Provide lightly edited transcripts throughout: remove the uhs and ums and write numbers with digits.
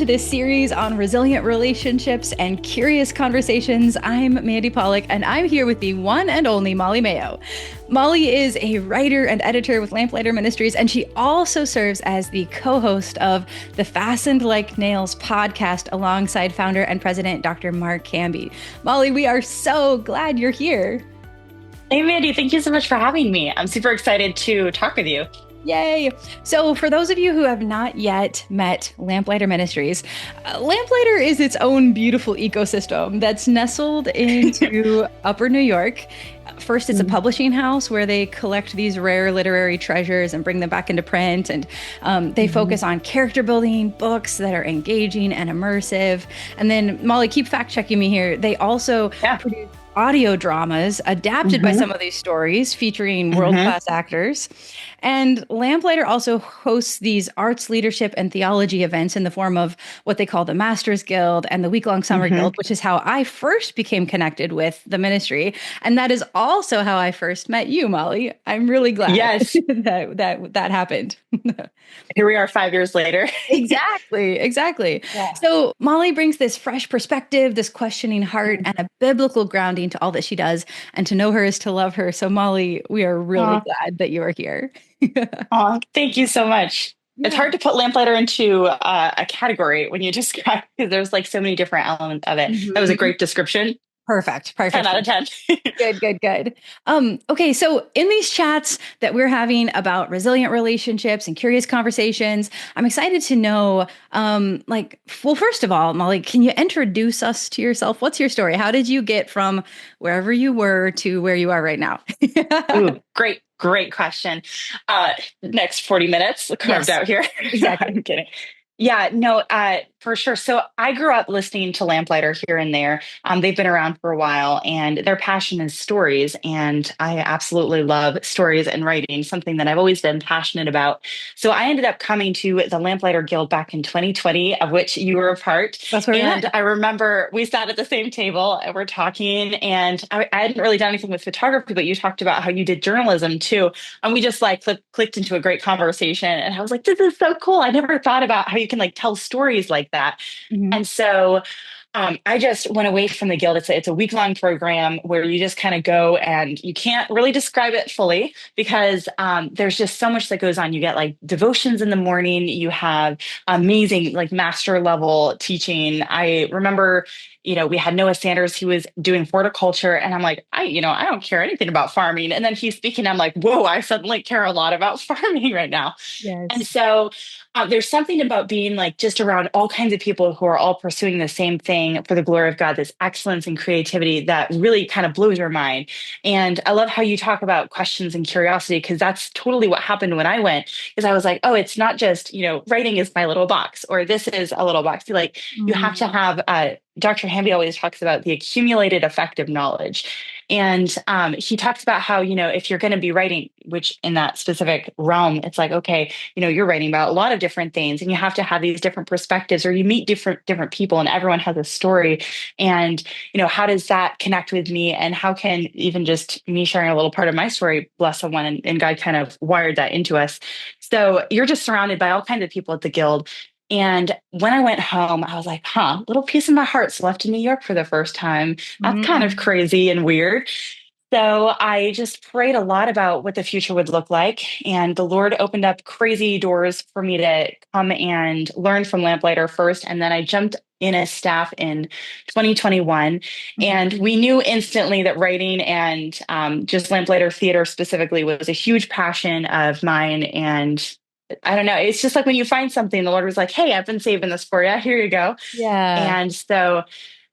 to this series on resilient relationships and curious conversations. I'm Mandy Pallock, and I'm here with the one and only Molly Mayo. Molly is a writer and editor with Lamplighter Ministries, and she also serves as the co-host of the Fastened Like Nails podcast alongside founder and president Dr. Mark Camby. Molly, we are so glad you're here. Hey, Mandy, thank you so much for having me. I'm super excited to talk with you. Yay. So for those of you who have not yet met Lamplighter Ministries, Lamplighter is its own beautiful ecosystem that's nestled into Upper New York. First, it's a publishing house where they collect these rare literary treasures and bring them back into print. And they focus on character building books that are engaging and immersive. And then, Molly, keep fact checking me here. They also produce audio dramas adapted by some of these stories featuring world-class actors. And Lamplighter also hosts these arts, leadership, and theology events in the form of what they call the Masters Guild and the week-long Summer Guild, which is how I first became connected with the ministry. And that is also how I first met you, Molly. I'm really glad that happened. Here we are 5 years later. Exactly. Yeah. So Molly brings this fresh perspective, this questioning heart, and a biblical grounding to all that she does. And to know her is to love her. So Molly, we are really glad that you are here. Oh, thank you so much. Yeah. It's hard to put Lamplighter into a category when you describe, because there's like so many different elements of it. That was a great description. Perfect. 10 out of 10. Good. Okay. So in these chats that we're having about resilient relationships and curious conversations, I'm excited to know, first of all, Molly, can you introduce us to yourself? What's your story? How did you get from wherever you were to where you are right now? Ooh, great question. Next 40 minutes carved out here. Exactly. I'm kidding. Yeah, no, for sure. So I grew up listening to Lamplighter here and there. They've been around for a while, and their passion is stories. And I absolutely love stories and writing, something that I've always been passionate about. So I ended up coming to the Lamplighter Guild back in 2020, of which you were a part. That's where we met. I remember we sat at the same table and we're talking, and I hadn't really done anything with photography, but you talked about how you did journalism too. And we just like clicked into a great conversation. And I was like, this is so cool. I never thought about how you can like tell stories like that. And so I just went away from the guild. It's a week-long program where you just kind of go, and you can't really describe it fully because there's just so much that goes on. You get like devotions in the morning. You have amazing like master level teaching. I remember, we had Noah Sanders. He was doing horticulture, and I'm like, I don't care anything about farming. And then he's speaking. I'm like, whoa, I suddenly care a lot about farming right now. Yes. And so there's something about being like just around all kinds of people who are all pursuing the same thing for the glory of God, this excellence and creativity that really kind of blows your mind. And I love how you talk about questions and curiosity, because that's totally what happened when I went, is I was like, oh, it's not just, writing is my little box, or this is a little box. You have to have, Dr. Hamby always talks about the accumulated effect of knowledge. And he talks about how, if you're going to be writing, which in that specific realm, it's like, okay, you're writing about a lot of different things, and you have to have these different perspectives, or you meet different people, and everyone has a story. And, how does that connect with me? And how can even just me sharing a little part of my story bless someone? And God kind of wired that into us. So you're just surrounded by all kinds of people at the Guild. And when I went home, I was like, little piece of my heart's left in New York for the first time. That's kind of crazy and weird. So I just prayed a lot about what the future would look like. And the Lord opened up crazy doors for me to come and learn from Lamplighter first. And then I jumped in as staff in 2021. And we knew instantly that writing and just Lamplighter theater specifically was a huge passion of mine. And I don't know. It's just like when you find something, the Lord was like, hey, I've been saving this for you. Here you go. Yeah. And so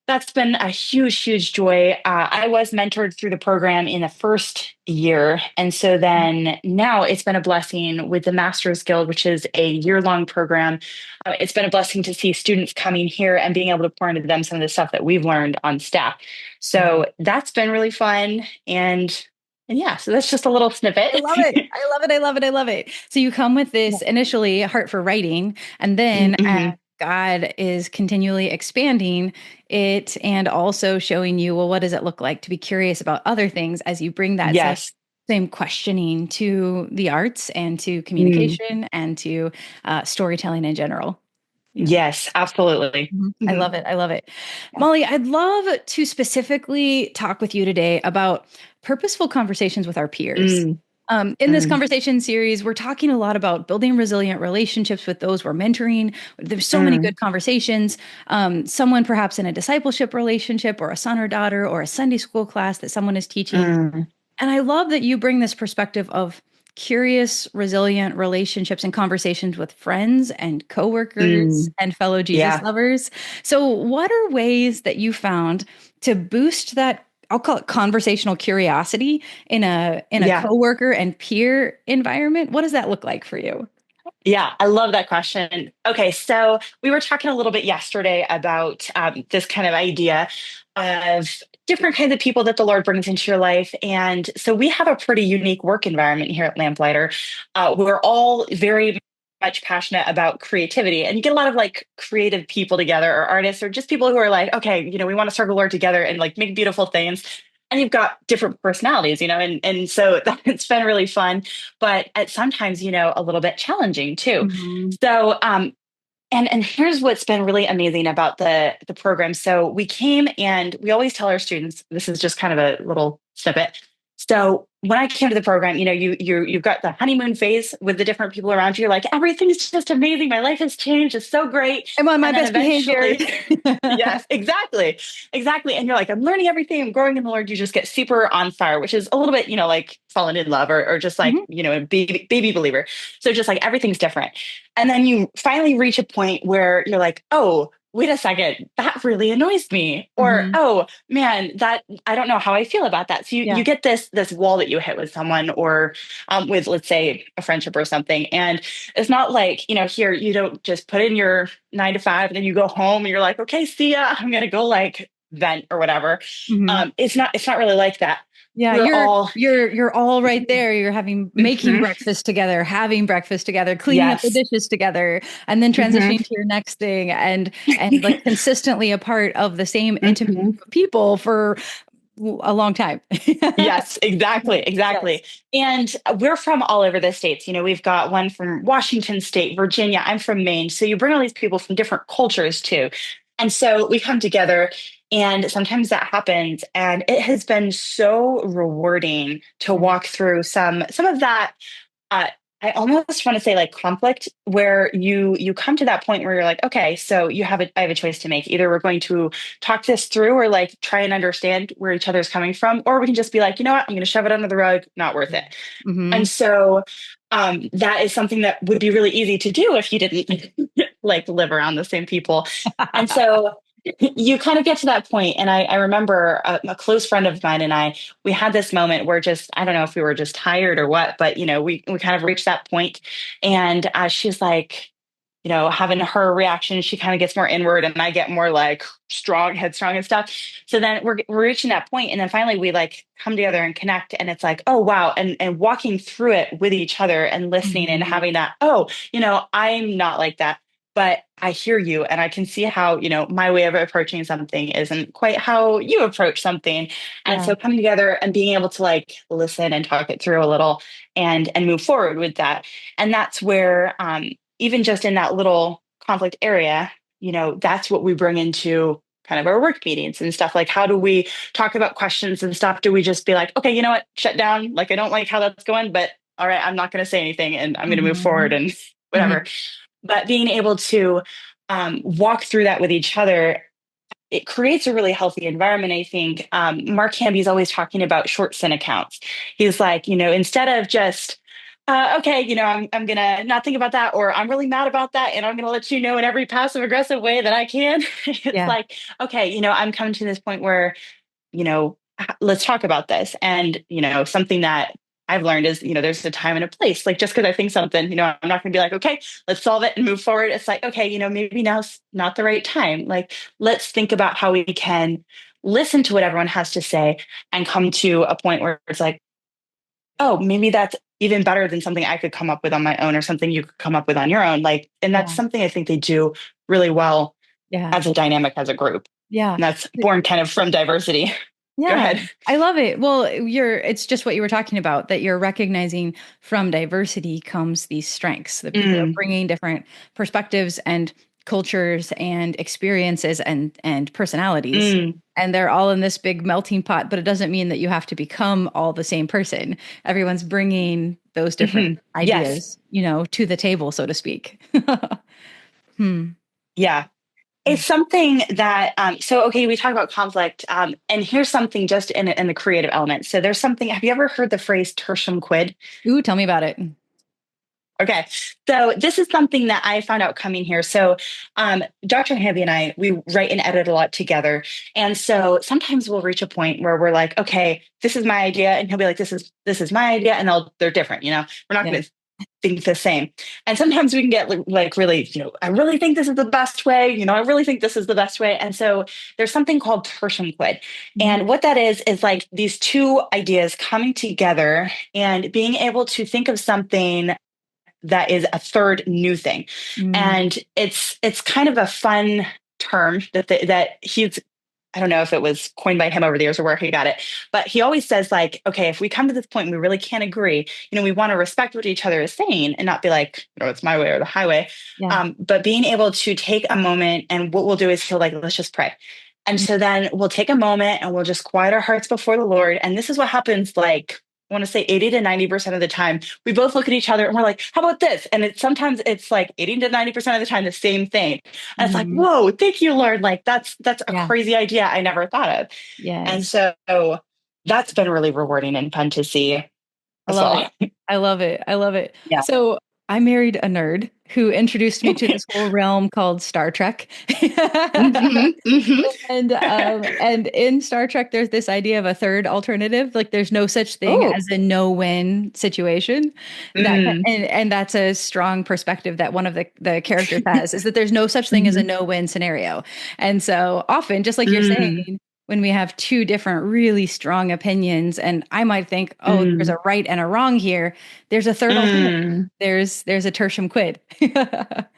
that's been a huge joy. I was mentored through the program in the first year. And so then now it's been a blessing with the Masters Guild, which is a year-long program. It's been a blessing to see students coming here and being able to pour into them some of the stuff that we've learned on staff. So that's been really fun. And yeah, so that's just a little snippet. I love it. So you come with this initially heart for writing, and then God is continually expanding it and also showing you, well, what does it look like to be curious about other things as you bring that same questioning to the arts and to communication and to storytelling in general. Yes, absolutely. Mhm. I Mhm. love it. I love it. Yeah. Molly, I'd love to specifically talk with you today about purposeful conversations with our peers. Mm, In this mm, conversation series, we're talking a lot about building resilient relationships with those we're mentoring. There's so many mm, good conversations. Someone perhaps in a discipleship relationship, or a son or daughter, or a Sunday school class that someone is teaching. mm, And I love that you bring this perspective of curious, resilient relationships and conversations with friends and coworkers mm. and fellow Jesus Yeah, lovers. So, what are ways that you found to boost that? I'll call it conversational curiosity in a yeah. coworker and peer environment. What does that look like for you? Yeah, I love that question. Okay, so we were talking a little bit yesterday about this kind of idea of different kinds of people that the Lord brings into your life. And so we have a pretty unique work environment here at Lamplighter. We're all very much passionate about creativity, and you get a lot of like creative people together, or artists, or just people who are like, okay, we want to serve the Lord together and like make beautiful things. And you've got different personalities, and so it's been really fun, but at sometimes, a little bit challenging too. Mhm. So, and here's what's been really amazing about the program. So we came, and we always tell our students, this is just kind of a little snippet. So when I came to the program, you've got the honeymoon phase with the different people around you. You're like, everything's just amazing. My life has changed. It's so great. I'm on my And then best behavior. eventually, yes, exactly. Exactly. And you're like, I'm learning everything. I'm growing in the Lord. You just get super on fire, which is a little bit, like falling in love, or just like, Mhm. a baby believer. So just like everything's different. And then you finally reach a point where you're like, oh, wait a second, that really annoys me. Or, Mhm. oh man, that I don't know how I feel about that. So you Yeah. get this wall that you hit with someone, or with, let's say, a friendship or something. And it's not like, here you don't just put in your 9 to 5 and then you go home and you're like, okay, see ya. I'm gonna go like vent or whatever. Mhm. It's not really like that. Yeah, We're all you're all right there. You're making Mhm. breakfast together, having breakfast together, cleaning up the Yes. dishes together, and then Hmm. transitioning to your next thing, and like consistently a part of the same intimate Hmm. group of people for a long time. Yes, exactly, Yes. exactly. And we're from all over the states. We've got one from Washington State, Virginia. I'm from Maine. So you bring all these people from different cultures too. And so we come together, and sometimes that happens. And it has been so rewarding to Mm. walk through some of that. uh, I almost want to say like conflict, where you come to that point where you're like, okay, so I have a choice to make. Either we're going to talk this through, or like try and understand where each other's coming from, or we can just be like, you know what, I'm going to shove it under the rug, not worth it. And Mhm. so that is something that would be really easy to do if you didn't like live around the same people. And so you kind of get to that point. And I remember a close friend of mine and we had this moment where, just, I don't know if we were just tired or what, but, we kind of reached that point. And she's like, having her reaction, she kind of gets more inward, and I get more like strong, headstrong and stuff. So then we're reaching that point, and then finally we like come together and connect, and it's like, oh wow, and walking through it with each other and listening and Mhm. having that, oh, I'm not like that, but I hear you, and I can see how, my way of approaching something isn't quite how you approach something. And Yeah. so coming together and being able to like listen and talk it through a little, and move forward with that. And that's where, even just in that little conflict area, that's what we bring into kind of our work meetings and stuff. Like, how do we talk about questions and stuff? Do we just be like, okay, you know what, shut down? Like, I don't like how that's going, but all right, I'm not going to say anything, and I'm going to move forward Mhm. and Mhm. whatever. But being able to walk through that with each other, it creates a really healthy environment. I think Mark Hamby's always talking about short sin accounts. He's like, instead of just, okay, I'm going to not think about that, or I'm really mad about that, and I'm going to let you know in every passive aggressive way that I can. It's Yeah. like, okay, I'm coming to this point where, let's talk about this. And, something that I've learned is, there's a time and a place. Like, just because I think something, I'm not going to be like, okay, let's solve it and move forward. It's like, okay, maybe now's not the right time. Like, let's think about how we can listen to what everyone has to say, and come to a point where it's like, oh, maybe that's even better than something I could come up with on my own, or something you could come up with on your own. Like, and that's Yeah. something I think they do really well Yeah. as a dynamic, as a group. Yeah. And that's born kind of from diversity. Go Yeah, ahead. I love it. Well, it's just what you were talking about, that you're recognizing from diversity comes these strengths, that people are Mm, bringing different perspectives and cultures and experiences and personalities. Mm, And they're all in this big melting pot, but it doesn't mean that you have to become all the same person. Everyone's bringing those different yes. ideas, to the table, so to speak. Hmm. Yeah. It's something that, so, okay, we talk about conflict, and here's something just in the creative element. So there's something, have you ever heard the phrase tertium quid? Ooh, tell me about it. Okay, so this is something that I found out coming here. So, Dr. Hamby and I, we write and edit a lot together, and so sometimes we'll reach a point where we're like, "Okay, this is my idea," and he'll be like, "This is my idea," and they're different. We're not Yeah. going to think the same. And sometimes we can get like really, I really think this is the best way. I really think this is the best way. And so there's something called tertium quid, Mhm. and what that is like these two ideas coming together and being able to think of something that is a third new thing. Mm. And it's kind of a fun term that he's, I don't know if it was coined by him over the years or where he got it, but he always says, like, okay, if we come to this point and we really can't agree, we want to respect what each other is saying and not be like, it's my way or the highway. Yeah. But being able to take a moment, and what we'll do is feel like, let's just pray. And Mm. so then we'll take a moment and we'll just quiet our hearts before the Lord. And this is what happens, like, I want to say 80 to 90% of the time, we both look at each other and we're like, how about this? And sometimes it's like 80 to 90% of the time, the same thing. And it's like, Mhm. whoa, thank you, Lord. Like that's a Yeah. crazy idea I never thought of. And Yes. so that's been really rewarding and fun to see I as love it. well. I love it. I love it. Yeah. So I married a nerd who introduced me to this whole realm called Star Trek. Hmm. Hmm. And in Star Trek, there's this idea of a third alternative. Like there's no such thing Oh. as a no-win situation. Mm. And that's a strong perspective that one of the characters has, is that there's no such thing as a Hmm. no-win scenario. And so often, just like you're Mm. saying, when we have two different really strong opinions, and I might think, oh, there's Mm. a right and a wrong here, there's a third alternative. Mm. There's a tertium quid.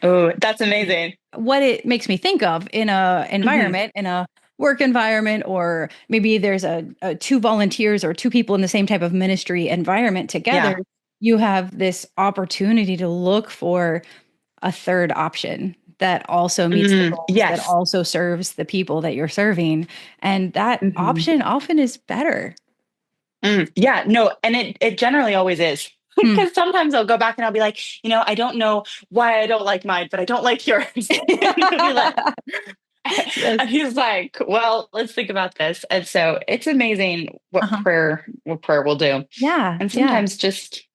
Oh, that's amazing. What it makes me think of in a Hmm. environment, in a work environment, or maybe there's a two volunteers or two people in the same type of ministry environment together, Yeah. you have this opportunity to look for a third option that also meets the Mm. goals, that Yes. also serves the people that you're serving. And that Hmm. option often is better. Mm. Yeah. No, and it generally always is. Hmm. Because sometimes I'll go back and I'll be like, I don't know why I don't like mine, but I don't like yours. And he'll be like, Yes. and he's like, well, let's think about this. And so it's amazing Uh-huh. what prayer will do. Yeah. And Yeah. sometimes just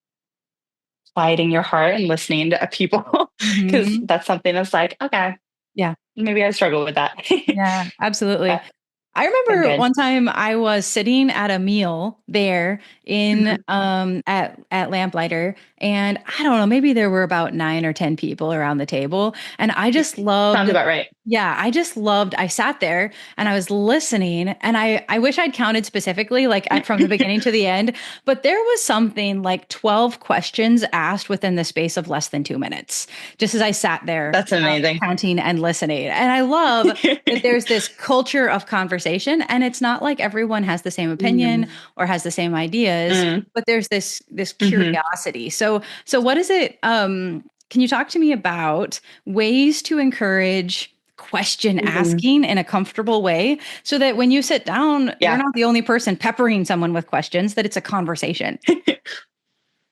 quieting your heart and listening to people, because Hmm. that's something that's like, okay, Yeah. maybe I struggle with that. Yeah. Absolutely. That's I been remember good. one time I was sitting at a meal there in Mhm. at Lamplighter, and I don't know, maybe there were about 9 or 10 people around the table, and I just Sounds loved. about right. Yeah, I just loved. I sat there and I was listening, and I wish I'd counted specifically, like from the beginning to the end, but there was something like 12 questions asked within the space of less than 2 minutes, just as I sat there That's amazing. counting and listening. And I love that there's this culture of conversation, and it's not like everyone has the same opinion Mm. or has the same ideas, Mm. but there's this Hmm. curiosity. So what is it? Can you talk to me about ways to encourage question Hmm. asking in a comfortable way, so that when you sit down, you're Yeah. not the only person peppering someone with questions, that it's a conversation?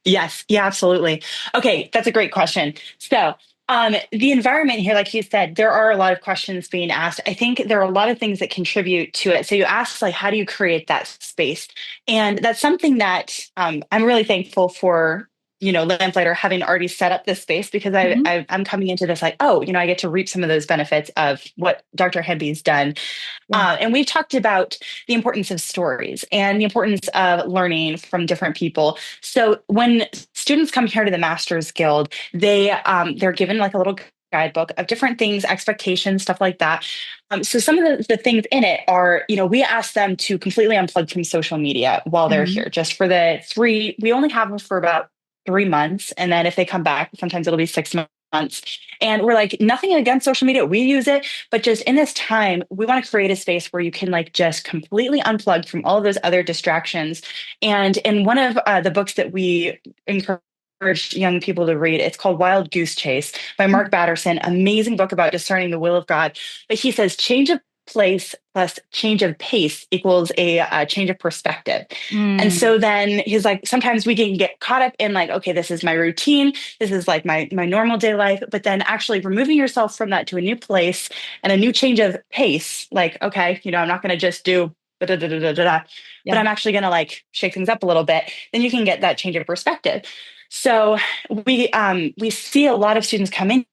Yes, yeah, absolutely. Okay, that's a great question. So, the environment here, like you said, there are a lot of questions being asked. I think there are a lot of things that contribute to it. So you asked, like, how do you create that space? And that's something that I'm really thankful for. Lamplighter having already set up this space, because Mhm. I'm coming into this like, oh, I get to reap some of those benefits of what Dr. Hemby's done. Yeah. And we've talked about the importance of stories and the importance of learning from different people. So when students come here to the Masters Guild, they're given like a little guidebook of different things, expectations, stuff like that. So some of the things in it are, we ask them to completely unplug from social media while they're Mhm. here, just for the three. We only have them for about 3 months, and then if they come back, sometimes it'll be 6 months. And we're like, nothing against social media. We use it, but just in this time, we want to create a space where you can like just completely unplug from all of those other distractions. And in one of the books that we encourage encourage young people to read. It's called Wild Goose Chase by Mark Batterson. Amazing book about discerning the will of God. But he says change of place plus change of pace equals a change of perspective. And Mm. so then he's like, sometimes we can get caught up in like, okay, this is my routine. This is like my normal day life. But then actually removing yourself from that to a new place and a new change of pace, like, okay, I'm not going to just do da, da, da, da, da, da, but Yeah. I'm actually going to like shake things up a little bit. Then you can get that change of perspective. So we see a lot of students come in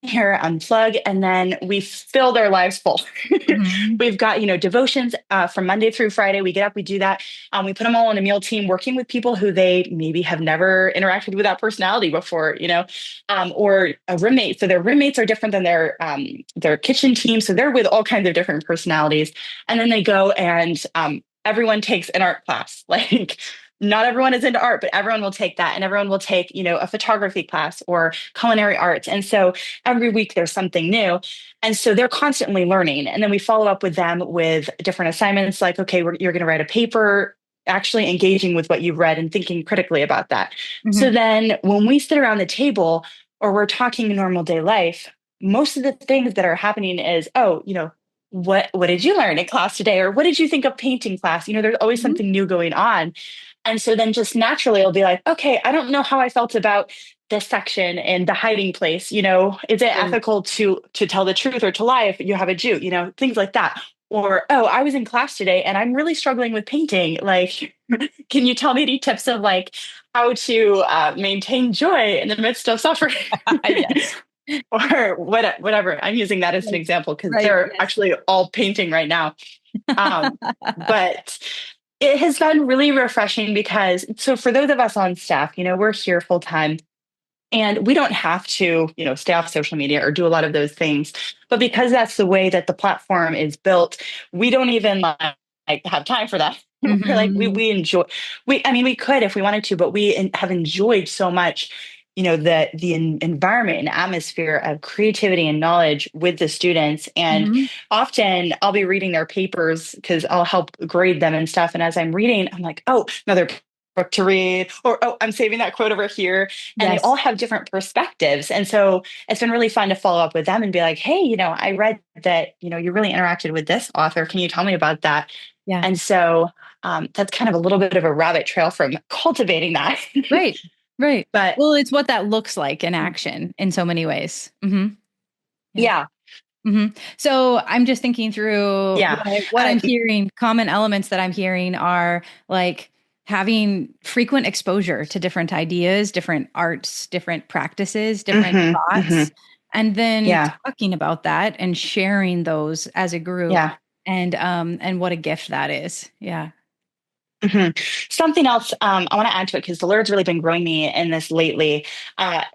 here, unplug, and then we fill their lives full. Mhm. We've got, devotions from Monday through Friday. We get up, we do that. We put them all on a meal team, working with people who they maybe have never interacted with that personality before, or a roommate. So their roommates are different than their kitchen team. So they're with all kinds of different personalities. And then they go and everyone takes an art class. Like, not everyone is into art, but everyone will take that, and everyone will take, a photography class or culinary arts. And so every week there's something new. And so they're constantly learning. And then we follow up with them with different assignments like, okay, you're going to write a paper, actually engaging with what you've read and thinking critically about that. So Mhm. then when we sit around the table or we're talking normal day life, most of the things that are happening is, oh, what did you learn in class today? Or what did you think of painting class? There's always Mhm. something new going on. And so then just naturally it'll be like, okay, I don't know how I felt about this section and the hiding place. Is it Right. ethical to tell the truth or to lie if you have a Jew, things like that. Or, oh, I was in class today and I'm really struggling with painting. Like, can you tell me any tips of like how to maintain joy in the midst of suffering? Yes. Or whatever. I'm using that as an Right. example because Right. they're Yes. actually all painting right now. But it has been really refreshing because, so for those of us on staff, we're here full time and we don't have to, stay off social media or do a lot of those things. But because that's the way that the platform is built, we don't even like have time for that. We're like, Mhm. we enjoy, I mean, we could if we wanted to, but have enjoyed so much, the environment and atmosphere of creativity and knowledge with the students. And Mhm. often I'll be reading their papers because I'll help grade them and stuff. And as I'm reading, I'm like, oh, another book to read, or oh, I'm saving that quote over here. And they all Yes. have different perspectives. And so it's been really fun to follow up with them and be like, hey, I read that, you really interacted with this author. Can you tell me about that? Yeah. And so that's kind of a little bit of a rabbit trail from cultivating that. Right. Right. But Well, it's what that looks like in action in so many ways. Yeah. yeah, So I'm just thinking through yeah. what I'm hearing. Common elements that I'm hearing are like having frequent exposure to different ideas, different arts, different practices, different hmm hmm thoughts, and then Yeah, talking about that and sharing those as a group. yeah. And what a gift that is. Yeah. hmm Something else I want to add to it because the Lord's really been growing me in this lately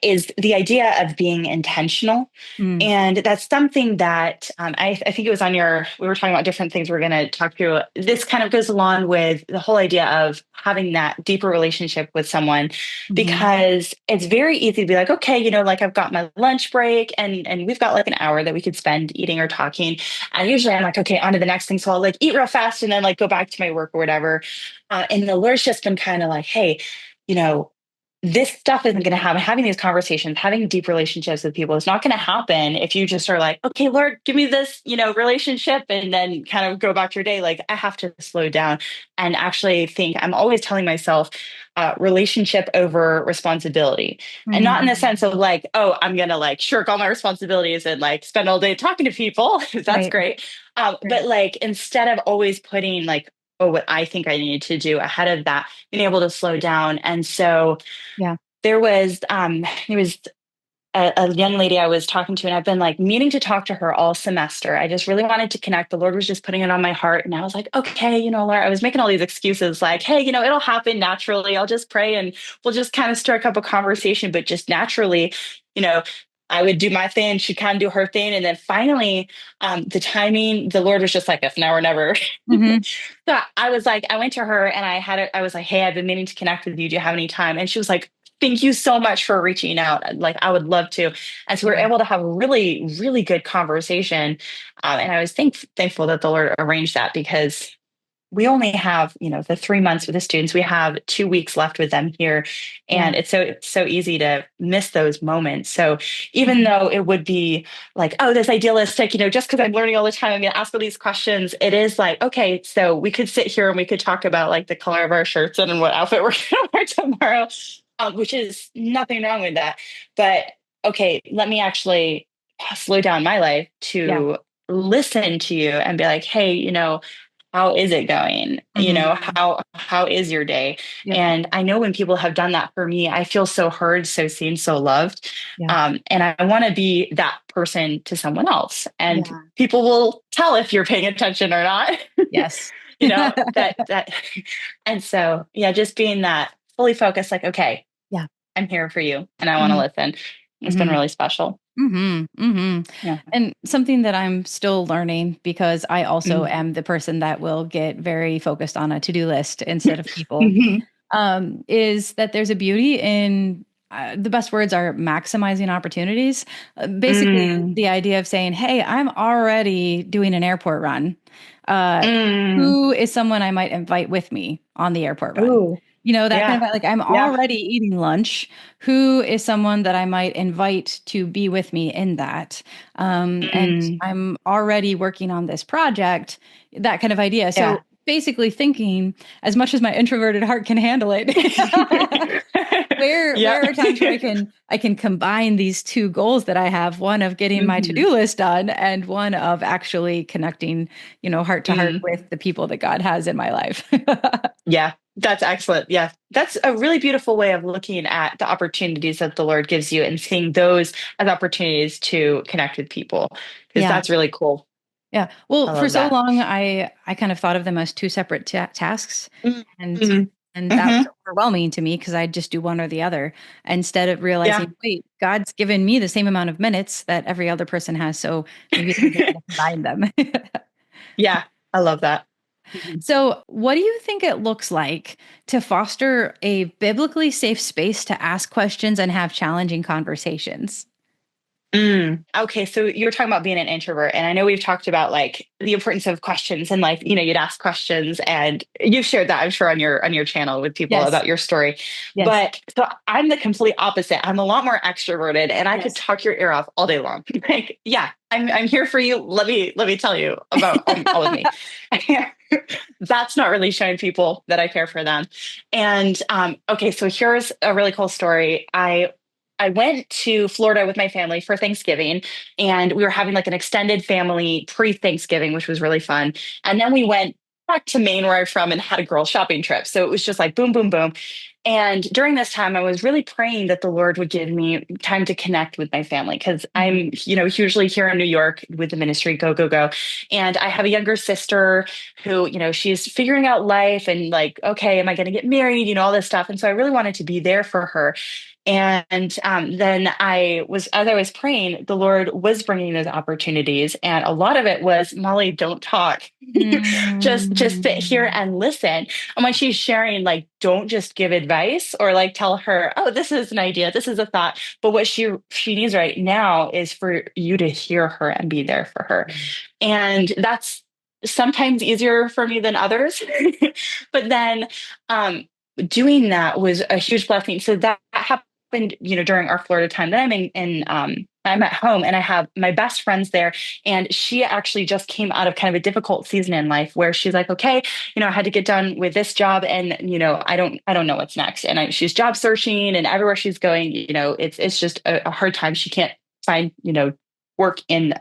is the idea of being intentional. Mm. And that's something that I think it was we were talking about different things we're going to talk through. This kind of goes along with the whole idea of having that deeper relationship with someone Mhm. because it's very easy to be like, okay, like I've got my lunch break and we've got like an hour that we could spend eating or talking. And usually I'm like, okay, on to the next thing. So I'll like eat real fast and then like go back to my work or whatever. And the Lord's just been kind of like, hey, you know, this stuff isn't going to happen. Having these conversations, having deep relationships with people is not going to happen if you just are like, okay, Lord, give me this, relationship and then kind of go back to your day. Like, I have to slow down and actually think. I'm always telling myself, relationship over responsibility. And not in the Mhm. sense of like, oh, I'm going to like shirk all my responsibilities and like spend all day talking to people. That's Right. great. But Right. like, instead of always putting like, oh, what I think I need to do ahead of that, being able to slow down. And so Yeah. there was a young lady I was talking to, and I've been like meaning to talk to her all semester. I just really wanted to connect. The Lord was just putting it on my heart. And I was like, okay, Laura, I was making all these excuses like, hey, it'll happen naturally. I'll just pray and we'll just kind of strike up a conversation. But just naturally, you know, I would do my thing, she'd kind of do her thing. And then finally, the timing, the Lord was just like, if now or never. Mhm. So I was like, I went to her and I was like, hey, I've been meaning to connect with you. Do you have any time? And she was like, thank you so much for reaching out. Like, I would love to. And so we were Yeah. able to have a really, really good conversation. And I was thankful that the Lord arranged that because we only have, the 3 months with the students. We have 2 weeks left with them here. Yeah. And it's so easy to miss those moments. So even Mhm. though it would be like, oh, this idealistic, just because I'm learning all the time, I'm going to ask all these questions. It is like, okay, so we could sit here and we could talk about like the color of our shirts and what outfit we're going to wear tomorrow, which is nothing wrong with that. But okay, let me actually slow down my life Yeah. to listen to you and be like, hey, how is it going? Mhm. How is your day? Yep. And I know when people have done that for me, I feel so heard, so seen, so loved. Yeah. And I want to be that person to someone else. And Yeah. people will tell if you're paying attention or not. Yes. That and so yeah, just being that fully focused, like, okay, Yeah. I'm here for you and I want to Mhm. listen. It's been Mhm. really special. Mhm. Mhm. Yeah. And something that I'm still learning, because I also Mm. am the person that will get very focused on a to-do list instead of people, Mhm. is that there's a beauty in, the best words are maximizing opportunities. Basically, Mm. the idea of saying, "Hey, I'm already doing an airport run. Uh, Mm. who is someone I might invite with me on the airport run?" Ooh, That kind yeah. of like, I'm Yeah. already eating lunch. Who is someone that I might invite to be with me in that? And Mm. I'm already working on this project, that kind of idea. Yeah. So basically thinking, as much as my introverted heart can handle it, Yeah. where are times where I can combine these two goals that I have, one of getting my Mhm. to-do list done and one of actually connecting, heart to heart Mm. with the people that God has in my life. Yeah, that's excellent. Yeah, that's a really beautiful way of looking at the opportunities that the Lord gives you and seeing those as opportunities to connect with people, because Yeah. that's really cool. Yeah. I Well, for love so that. long, I kind of thought of them as two separate tasks, and Mm-hmm. that was Hmm. overwhelming to me because I just do one or the other instead of Yeah. realizing, wait, God's given me the same amount of minutes that every other person has, so maybe there's a way to combine them. Yeah, I love that. Mhm. So, what do you think it looks like to foster a biblically safe space to ask questions and have challenging conversations? Okay, so you were talking about being an introvert, and I know we've talked about like the importance of questions and like you'd ask questions, and you've shared that I'm sure on your channel with people Yes. about your story. Yes. But so I'm the complete opposite. I'm a lot more extroverted, and I could Yes. talk your ear off all day long. Like, yeah, I'm here for you. Let me tell you about all of me. That's not really showing people that I care for them. And okay, so here's a really cool story. I went to Florida with my family for Thanksgiving, and we were having like an extended family pre-Thanksgiving, which was really fun. And then we went back to Maine, where I'm from, and had a girl shopping trip. So it was just like boom, boom, boom. And during this time, I was really praying that the Lord would give me time to connect with my family, because Mhm. I'm, hugely here in New York with the ministry, go, go, go. And I have a younger sister who, she's figuring out life and like, okay, am I going to get married? All this stuff. And so I really wanted to be there for her. And then as I was praying, the Lord was bringing those opportunities, and a lot of it was, Molly, don't talk, just sit here Mm. and listen. And when she's sharing, like, don't just give advice or like tell her, oh, this is an idea, this is a thought. But what she needs right now is for you to hear her and be there for her. And that's sometimes easier for me than others. But then um, doing that was a huge blessing. So that happened, during our Florida time. Then I'm at home and I have my best friends there. And she actually just came out of kind of a difficult season in life where she's like, okay, I had to get done with this job, and I don't know what's next. And she's job searching, and everywhere she's going, it's just a hard time. She can't find, work in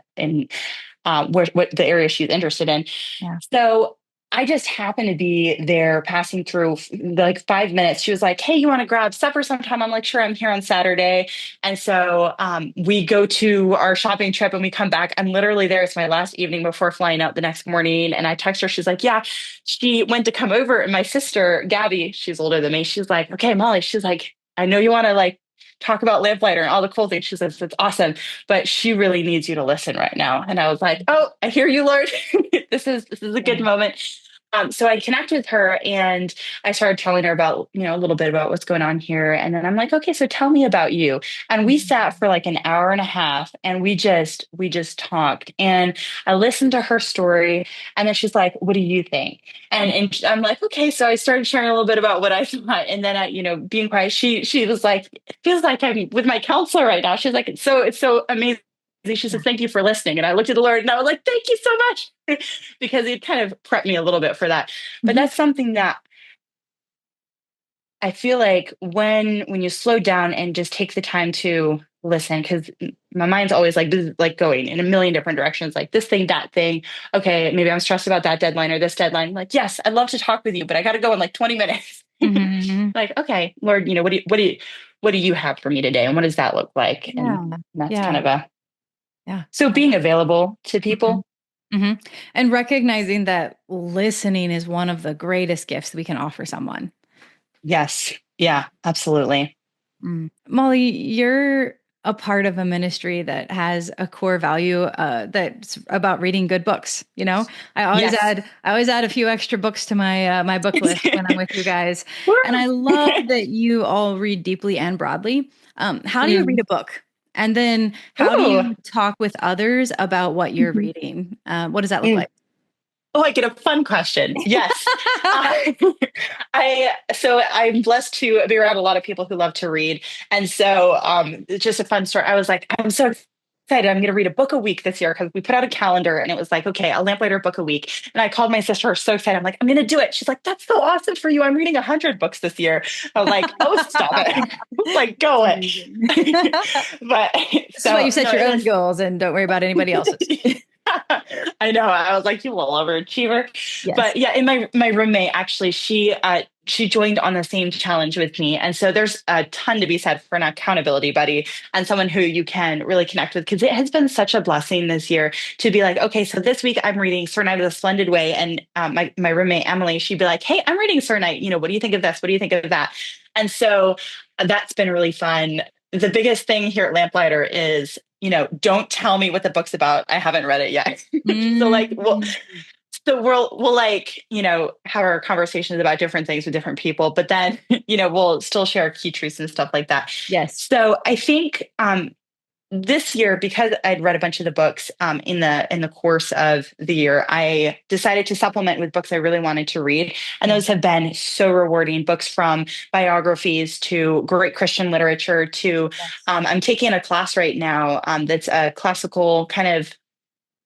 what the area she's interested in. Yeah. So I just happened to be there passing through like 5 minutes. She was like, hey, you want to grab supper sometime? I'm like, sure, I'm here on Saturday. And so we go to our shopping trip and we come back. I'm literally there. It's my last evening before flying out the next morning. And I text her. She's like, yeah, she went to come over. And my sister, Gabby, she's older than me. She's like, okay, Molly, she's like, I know you want to like talk about Lamplighter and all the cool things. She says, it's awesome, but she really needs you to listen right now. And I was like, oh, I hear you, Lord. This is a good Yeah. moment. So I connect with her and I started telling her about, a little bit about what's going on here. And then I'm like, okay, so tell me about you. And we sat for like an hour and a half and we just talked and I listened to her story. And then she's like, what do you think? And I'm like, okay. So I started sharing a little bit about what I thought. And then being quiet, she was like, it feels like I'm with my counselor right now. She's like, it's so amazing. She Yeah. said, thank you for listening. And I looked at the Lord and I was like, thank you so much. Because it kind of prepped me a little bit for that. But Mhm. that's something that I feel like when you slow down and just take the time to listen, because my mind's always like going in a million different directions, like this thing, that thing. Okay, maybe I'm stressed about that deadline or this deadline. Like, yes, I'd love to talk with you, but I got to go in like 20 minutes. Mhm. Like, okay, Lord, what do you have for me today, and what does that look like? And Yeah. that's kind Yeah. of a Yeah. so being available to Mhm. people. Mhm. And recognizing that listening is one of the greatest gifts we can offer someone. Yes, yeah, absolutely. Molly, you're a part of a ministry that has a core value that's about reading good books. Yes. I always add a few extra books to my book list when I'm with you guys, and I Woo! love that you all read deeply and broadly. How do you read Mm. a book? And then how do Ooh. you talk with others about what you're Mhm. reading? What does that look Mm. like? Oh, I get a fun question. Yes. I, so I'm blessed to be around a lot of people who love to read. And so it's just a fun story. I was like, I'm so excited. I'm going to read a book a week this year because we put out a calendar and it was like, okay, a lamplighter book a week. And I called my sister, I was so excited. I'm like, I'm going to do it. She's like, that's so awesome for you. I'm reading 100 books this year. I was like, oh, stop it. Like, That's go it. amazing. But This is why so you no, set your it own is. goals and don't worry about anybody else's. I know. I was like, you little overachiever. Yes. But yeah, and my roommate actually, she joined on the same challenge with me. And so there's a ton to be said for an accountability buddy and someone who you can really connect with because it has been such a blessing this year to be like, okay, so this week I'm reading Sir Knight of the Splendid Way. And my roommate Emily, she'd be like, hey, I'm reading Sir Knight. What do you think of this? What do you think of that? And so that's been really fun. The biggest thing here at Lamplighter is don't tell me what the book's about. I haven't read it yet. So like, well, Mm, so we'll like, have our conversations about different things with different people, but then, we'll still share key truths and stuff like that. yes. So I think this year, because I'd read a bunch of the books in the course of the year, I decided to supplement with books I really wanted to read, and Yeah. those have been so rewarding. Books from biographies to great Christian literature to Yes. I'm taking a class right now that's a classical kind of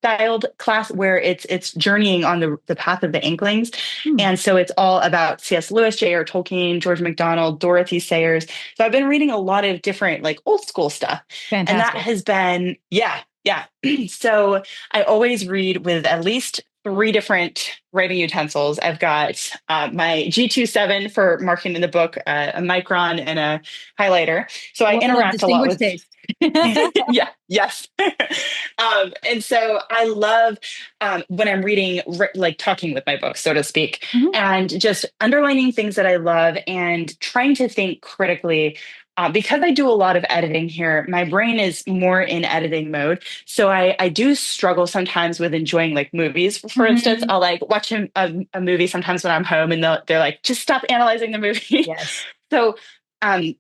styled class where it's journeying on the path of the Inklings. Hmm. And so it's all about C.S. Lewis, J.R. Tolkien, George MacDonald, Dorothy Sayers. So I've been reading a lot of different like old school stuff. And that Fantastic. has been, yeah, yeah. So I always read with at least three different writing utensils. I've got my G27 for marking in the book, a micron, and a highlighter. So I Woman of interact a lot distinguished with taste. yeah, yes. And so I love when I'm reading, like talking with my books, so to speak, Mhm. and just underlining things that I love and trying to think critically. Because I do a lot of editing here, my brain is more in editing mode. So I do struggle sometimes with enjoying like movies. For instance, Mhm. I'll like watch a movie sometimes when I'm home and they're like, just stop analyzing the movie. Yes. So um,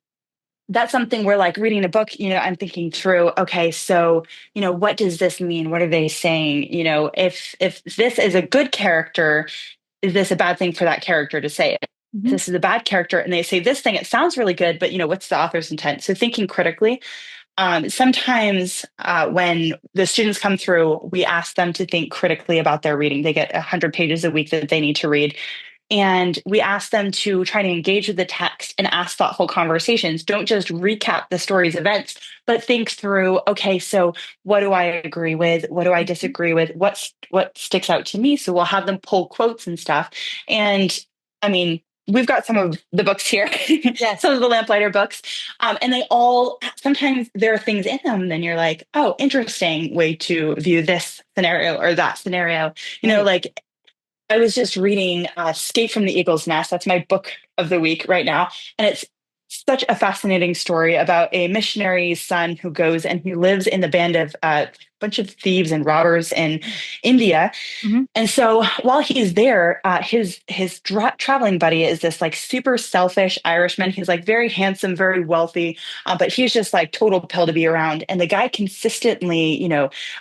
that's something where like reading a book, I'm thinking through, okay, so, what does this mean? What are they saying? If this is a good character, is this a bad thing for that character to say? If Mhm. this is a bad character and they say this thing, it sounds really good, but what's the author's intent? So thinking critically. Sometimes when the students come through, we ask them to think critically about their reading. They get 100 pages a week that they need to read. And we ask them to try to engage with the text and ask thoughtful conversations. Don't just recap the story's events, but think through, okay, so what do I agree with? What do I Mhm. disagree with? What sticks out to me? So we'll have them pull quotes and stuff. And I mean, we've got some of the books here, Yes. some of the Lamplighter books. And they all sometimes there are things in them, then you're like, oh, interesting way to view this scenario or that scenario. Right. Like I was just reading Escape from the Eagle's Nest. That's my book of the week right now. And it's such a fascinating story about a missionary's son who goes and he lives in the band of bunch of thieves and robbers in India. Hmm. And so while he's there, his traveling buddy is this like super selfish Irishman. He's like very handsome, very wealthy, but he's just like total pill to be around. And the guy consistently,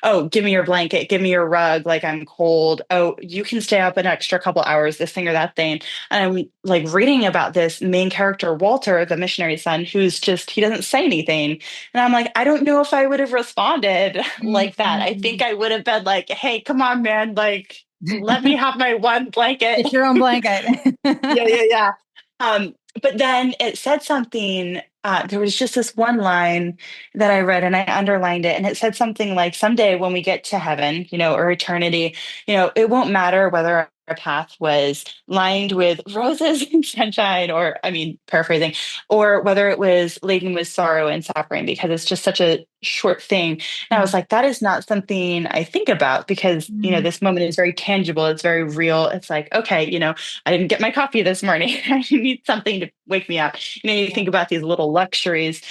oh, give me your blanket, give me your rug, like I'm cold. Oh, you can stay up an extra couple hours, this thing or that thing. And I'm like reading about this main character, Walter, the missionary son, who's just he doesn't say anything. And I'm like, I don't know if I would have responded like that. I think I would have been like, hey, come on, man, like let me have my one blanket. Get your own blanket. Yeah, yeah, yeah. But then it said something. There was just this one line that I read and I underlined it. And it said something like, someday when we get to heaven, or eternity, it won't matter whether our path was lined with roses and sunshine, or, I mean, paraphrasing, or whether it was laden with sorrow and suffering, because it's just such a short thing. And I was like, that is not something I think about because, this moment is very tangible. It's very real. It's like, okay, I didn't get my coffee this morning. I need something to wake me up. You think about these little luxuries.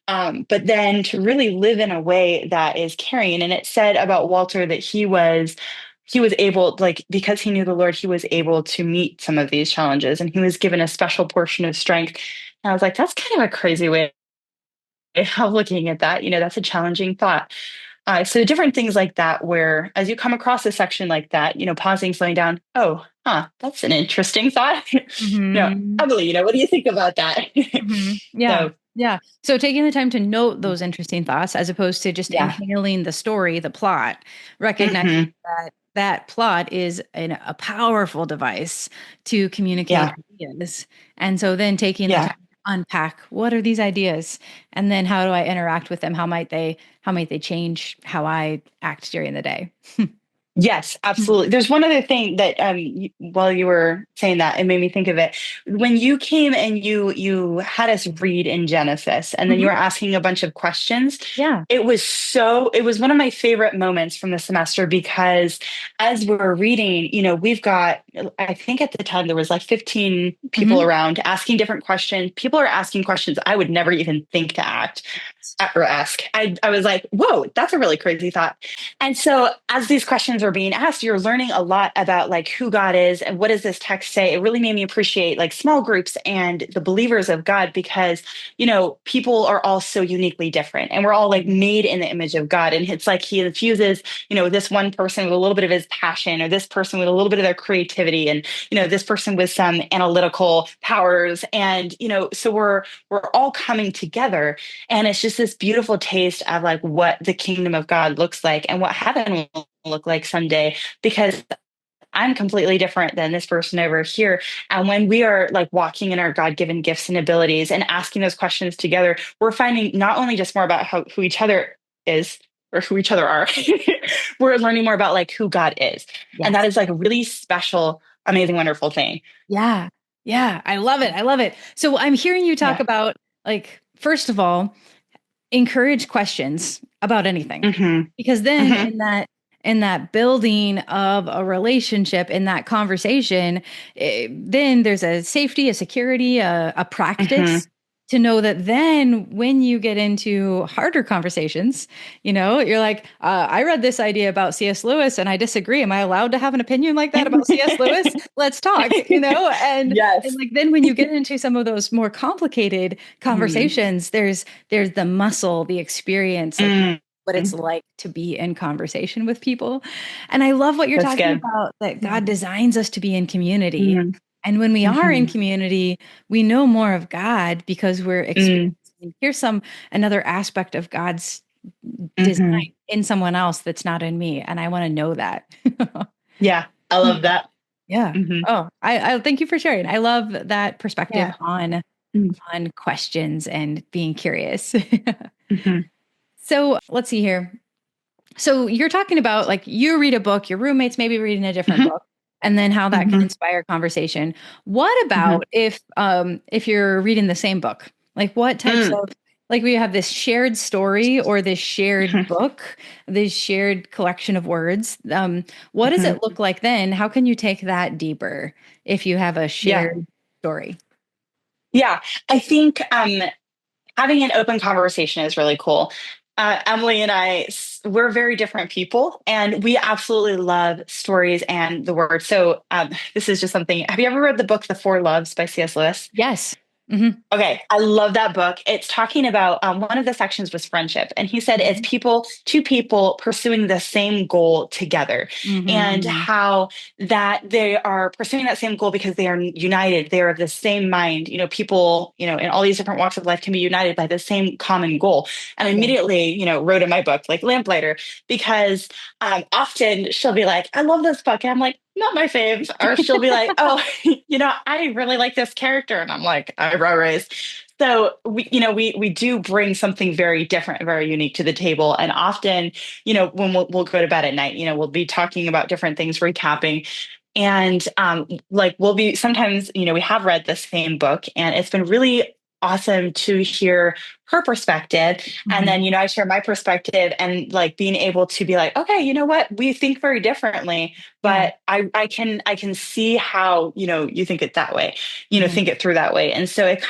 But then to really live in a way that is caring. And it said about Walter that he was able, like, because he knew the Lord, he was able to meet some of these challenges and he was given a special portion of strength. And I was like, that's kind of a crazy way of looking at that. That's a challenging thought. So different things like that, where as you come across a section like that, pausing, slowing down, oh, that's an interesting thought. Hmm. Emily, what do you think about that? Hmm. Yeah. So, Yeah. So taking the time to note those interesting thoughts as opposed to just yeah. inhaling the story, the plot, recognizing Hmm. that that plot is a powerful device to communicate Yeah. ideas. And so then taking the Yeah. time to unpack what are these ideas and then how do I interact with them? How might they change how I act during the day? Yes, absolutely. There's one other thing that while you were saying that, it made me think of it. When you came and you had us read in Genesis, and then you Mhm. were asking a bunch of questions. Yeah. It was one of my favorite moments from the semester because as we're reading, we've got, I think at the time there was like 15 people Mhm. around asking different questions. People are asking questions I would never even think to ask. I was like, whoa, that's a really crazy thought. And so as these questions are being asked, you're learning a lot about like who God is and what does this text say. It really made me appreciate like small groups and the believers of God because, people are all so uniquely different and we're all like made in the image of God. And it's like he infuses, this one person with a little bit of his passion or this person with a little bit of their creativity and, this person with some analytical powers. And, so we're all coming together and it's just this beautiful taste of like what the kingdom of God looks like and what heaven will look like someday because I'm completely different than this person over here. And when we are like walking in our God given gifts and abilities and asking those questions together, we're finding not only just more about who each other is or who each other are, we're learning more about like who God is. And that Yes. is like a really special, amazing, wonderful thing. Yeah. Yeah. I love it. I love it. So I'm hearing you talk Yeah. about, like, first of all, encourage questions about anything. Hmm. Because then Hmm. in that building of a relationship, in that conversation, then there's a safety, a security, a Hmm. practice to know that then when you get into harder conversations, you're like, I read this idea about C.S. Lewis and I disagree. Am I allowed to have an opinion like that about C.S. Lewis? Let's talk, and Yes. like then when you get into some of those more complicated Mhm. conversations, there's the muscle, the experience, like Mm. what it's like to be in conversation with people. And I love what you're That's talking good. about, that God Mhm. designs us to be in community. Mhm. And when we are in Mhm. community, we know more of God because we're Mm. experiencing. Here's another aspect of God's design Mhm. in someone else that's not in me. And I want to know that. Yeah, I love that. Yeah. Mhm. Oh, I thank you for sharing. I love that perspective Yeah. Mm. on questions and being curious. Mhm. So let's see here. So you're talking about, like, you read a book, your roommates maybe reading a different Mhm. book, and then how that can Mhm. inspire conversation. What Mhm. about if you're reading the same book? Like, what types Mm. of, like, we have this shared story or this shared Mhm. book, this shared collection of words. What does Mhm. it look like then? How can you take that deeper if you have a Yeah. shared story? Yeah. I think having an open conversation is really cool. Emily and we're very different people, and we absolutely love stories and the word. So, this is just something. Have you ever read the book The Four Loves by C.S. Lewis? Yes. Hmm. Okay, I love that book. It's talking about one of the sections was friendship, and he said it's two people pursuing the same goal together, and Hmm. how that they are pursuing that same goal because they are united. They are of the same mind. People, in all these different walks of life can be united by the same common goal. And I Yeah. immediately, wrote in my book like Lamplighter because often she'll be like, "I love this book," and I'm like, "Not my fave," or she'll be like, "Oh, I really like this character," and I'm like, "Eyebrow raise." So we do bring something very different, very unique to the table, and often, when we'll go to bed at night, we'll be talking about different things, recapping, and like we'll be sometimes, we have read the same book, and it's been really awesome to hear her perspective. And Hmm. then, I share my perspective and like being able to be like, okay, you know what? We think very differently, Yeah. but I can see how, you think it that way, Hmm. think it through that way. And so it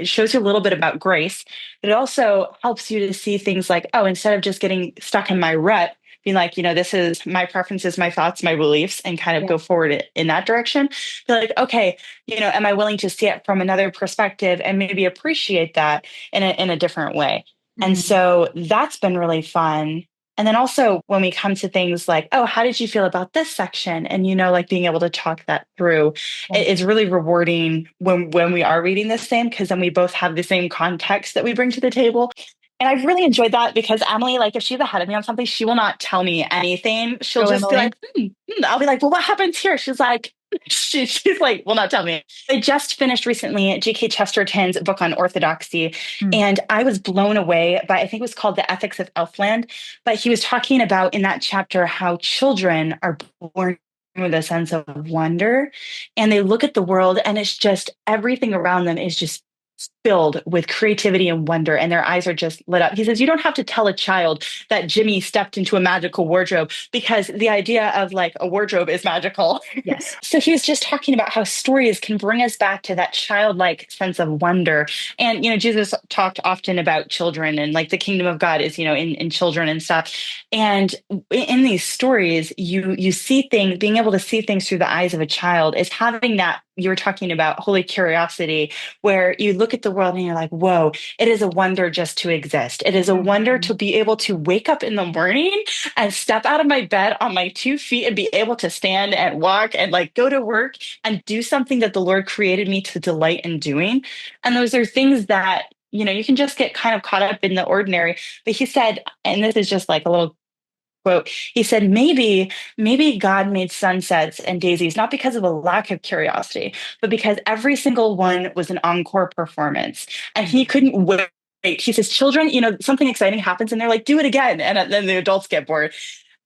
shows you a little bit about grace, but it also helps you to see things like, oh, instead of just getting stuck in my rut, being like, this is my preferences, my thoughts, my beliefs, and kind of Yeah. go forward in that direction. Be like, okay, am I willing to see it from another perspective and maybe appreciate that in a different way? And Hmm. so that's been really fun. And then also when we come to things like, oh, how did you feel about this section? And like being able to talk that through, Yeah. it's really rewarding when we are reading the same, because then we both have the same context that we bring to the table. And I've really enjoyed that because Emily, like, if she's ahead of me on something, she will not tell me anything. She'll Go, just be Emily. like, I'll be like, well, what happens here? She's like, she's like, will not tell me. I just finished recently G.K. Chesterton's book on orthodoxy, Mm. and I was blown away by, I think it was called The Ethics of Elfland. But he was talking about in that chapter how children are born with a sense of wonder, and they look at the world and it's just everything around them is just filled with creativity and wonder, and their eyes are just lit up. He says you don't have to tell a child that Jimmy stepped into a magical wardrobe, because the idea of like a wardrobe is magical. Yes. So he was just talking about how stories can bring us back to that childlike sense of wonder. And Jesus talked often about children, and like the kingdom of God is in children and stuff. And in these stories, you see things, being able to see things through the eyes of a child is having that, you were talking about holy curiosity, where you look at the world and you're like, whoa, it is a wonder just to exist. It is a wonder Mhm. to be able to wake up in the morning and step out of my bed on my 2 feet and be able to stand and walk and like go to work and do something that the Lord created me to delight in doing. And those are things that, you can just get kind of caught up in the ordinary. But he said, and this is just like a little quote, he said, maybe God made sunsets and daisies not because of a lack of curiosity, but because every single one was an encore performance. And he couldn't wait. He says, children, something exciting happens and they're like, do it again. And then the adults get bored.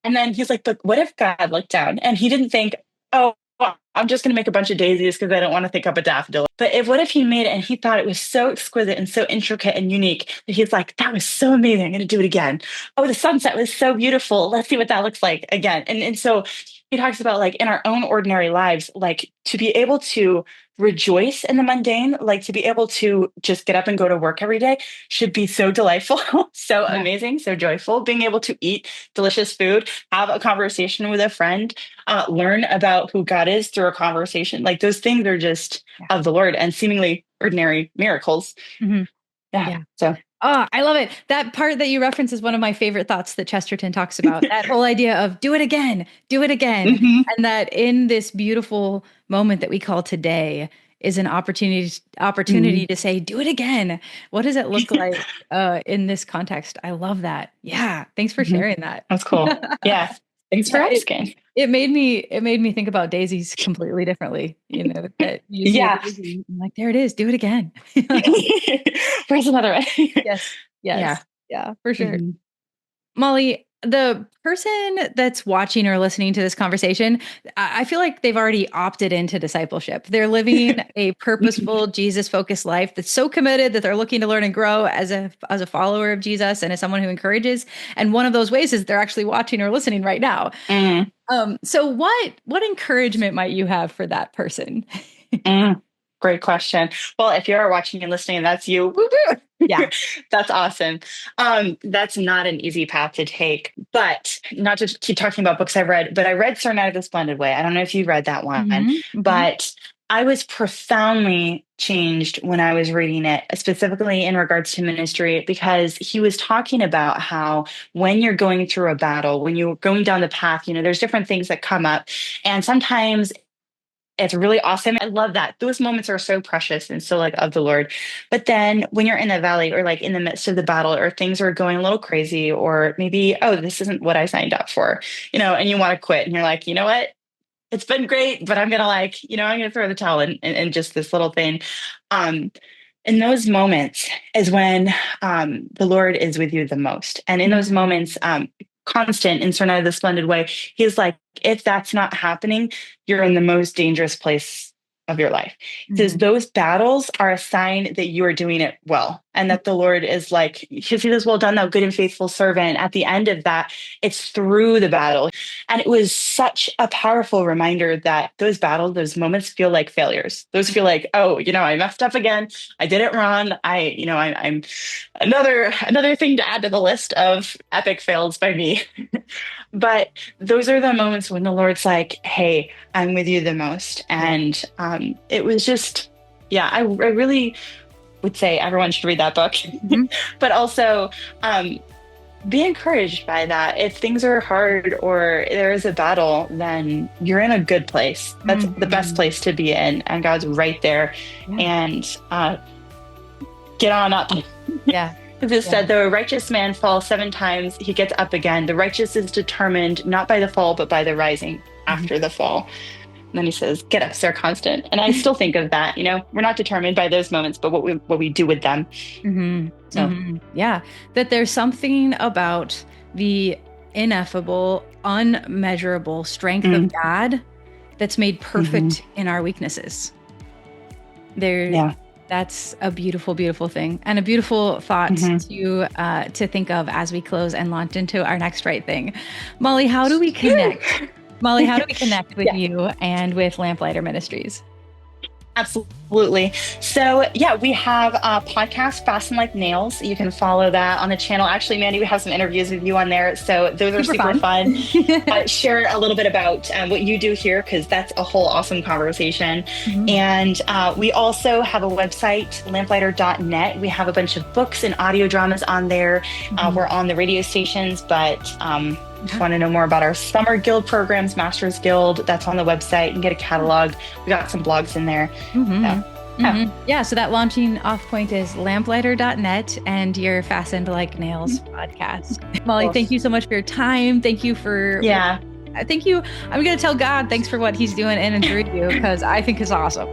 And then he's like, but what if God looked down and he didn't think, oh, well, I'm just going to make a bunch of daisies because I don't want to think up a daffodil. But what if he made it and he thought it was so exquisite and so intricate and unique that he's like, that was so amazing. I'm going to do it again. Oh, the sunset was so beautiful. Let's see what that looks like again. And so he talks about like in our own ordinary lives, like to be able to rejoice in the mundane, like to be able to just get up and go to work every day should be so delightful, so Yeah. amazing, so joyful. Being able to eat delicious food, have a conversation with a friend, learn about who God is through a conversation. Like those things are just Yeah. of the Lord and seemingly ordinary miracles. Hmm. Yeah. Yeah. So, Oh, I love it. That part that you reference is one of my favorite thoughts that Chesterton talks about. That whole idea of do it again. mhm, And that in this beautiful moment that we call today is an opportunity mhm. to say, do it again. What does it look like in this context? I love that. Yeah. Thanks for Mhm. sharing that. That's cool. Yeah. Thanks for Yeah, asking. it made me think about daisies completely differently. That you see a Yeah. daisy, I'm like, there it is, do it again. Where's another one? Yes. Yeah. Yes. Yeah, for sure. Mhm. Molly, the person that's watching or listening to this conversation, I feel like they've already opted into discipleship. They're living a purposeful, Jesus-focused life that's so committed that they're looking to learn and grow as a follower of Jesus and as someone who encourages. And one of those ways is they're actually watching or listening right now. Mm, So what encouragement might you have for that person? mm. Great question. Well, if you are watching and listening, and that's you. Woo woo. Yeah. That's awesome. That's not an easy path to take, but not to keep talking about books I've read, but I read Serenade of the Splendid Way. I don't know if you read that one, Hmm. Hmm. but I was profoundly changed when I was reading it, specifically in regards to ministry, because he was talking about how when you're going through a battle, when you're going down the path, there's different things that come up. And sometimes it's really awesome. I love that. Those moments are so precious and so like of the Lord. But then when you're in the valley or like in the midst of the battle or things are going a little crazy or maybe, oh, this isn't what I signed up for, and you want to quit and you're like, you know what? It's been great, but I'm gonna I'm gonna throw the towel in just this little thing. Um, in those moments is when the Lord is with you the most. And in those moments, constant in Serenade of the Splendid Way, he's like, if that's not happening, you're in the most dangerous place of your life. He says those battles are a sign that you are doing it well. And that the Lord is like, because he says, well done, thou good and faithful servant. At the end of that, it's through the battle. And it was such a powerful reminder that those battles, those moments feel like failures. Those feel like, oh, I messed up again. I did it wrong. I'm another thing to add to the list of epic fails by me. But those are the moments when the Lord's like, hey, I'm with you the most. And it was just, yeah, I really would say everyone should read that book, but also be encouraged by that. If things are hard or there is a battle, then you're in a good place. That's the best place to be in. And God's right there. And get on up. Yeah. As it said, though a righteous man falls 7 times, he gets up again. The righteous is determined not by the fall, but by the rising after the fall. And then he says, get up, sir, constant. And I still think of that, we're not determined by those moments, but what we do with them. Yeah. That there's something about the ineffable, unmeasurable strength of God that's made perfect in our weaknesses. That's a beautiful, beautiful thing and a beautiful thought to think of as we close and launch into our next right thing. Molly, how do we connect? Molly, how do we connect with you and with Lamplighter Ministries? Absolutely. So we have a podcast, Fasten Like Nails. You can follow that on the channel. Actually, Mandy, we have some interviews with you on there. So those are super fun. Share a little bit about what you do here, because that's a whole awesome conversation. And we also have a website, lamplighter.net. We have a bunch of books and audio dramas on there. We're on the radio stations, but if you want to know more about our summer guild programs, Masters Guild, that's on the website. You can get a catalog. We got some blogs in there. So that launching off point is lamplighter.net and your Fastened Like Nails podcast. Molly, thank you so much for your time. Thank you for thank you. I'm going to tell God thanks for what he's doing in and through you, because I think it's awesome.